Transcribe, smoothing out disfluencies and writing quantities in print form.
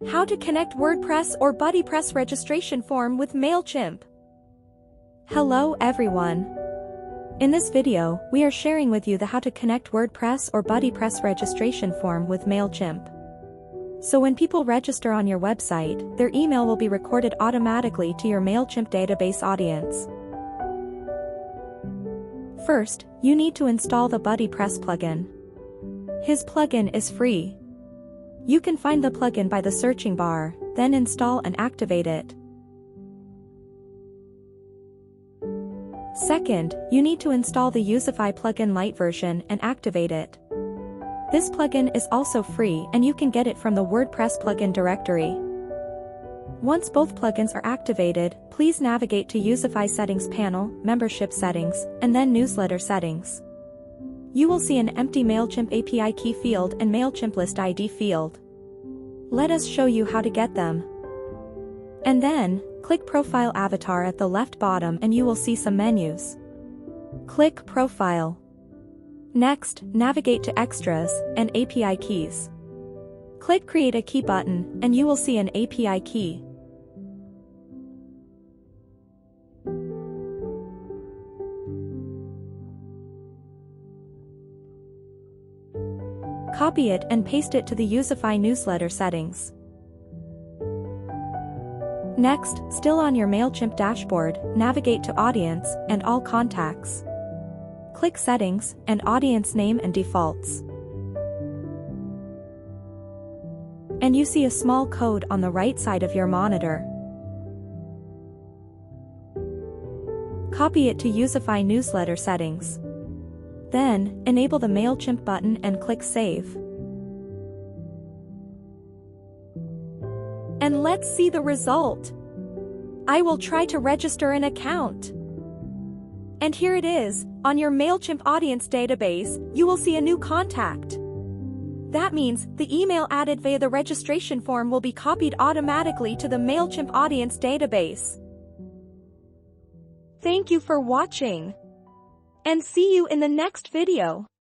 How to connect WordPress or BuddyPress registration form with Mailchimp. Hello everyone. In this video, we are sharing with you the how to connect WordPress or BuddyPress registration form with Mailchimp. So when people register on your website, their email will be recorded automatically to your Mailchimp database audience. First, you need to install the BuddyPress plugin. His plugin is free. You can find the plugin by the searching bar, then install and activate it. Second, you need to install the Youzify plugin Lite version and activate it. This plugin is also free and you can get it from the WordPress plugin directory. Once both plugins are activated, please navigate to Youzify Settings panel, Membership Settings, and then Newsletter Settings. You will see an empty Mailchimp API Key field and Mailchimp List ID field. Let us show you how to get them. And then, click Profile Avatar at the left bottom and you will see some menus. Click Profile. Next, navigate to Extras and API Keys. Click Create a Key button and you will see an API key. Copy it and paste it to the Youzify newsletter settings. Next, still on your Mailchimp dashboard, navigate to Audience and All Contacts. Click Settings and Audience Name and Defaults. And you see a small code on the right side of your monitor. Copy it to Youzify newsletter settings. Then, enable the Mailchimp button and click Save. And let's see the result. I will try to register an account. And here it is, on your Mailchimp audience database, you will see a new contact. That means the email added via the registration form will be copied automatically to the Mailchimp audience database. Thank you for watching. And see you in the next video.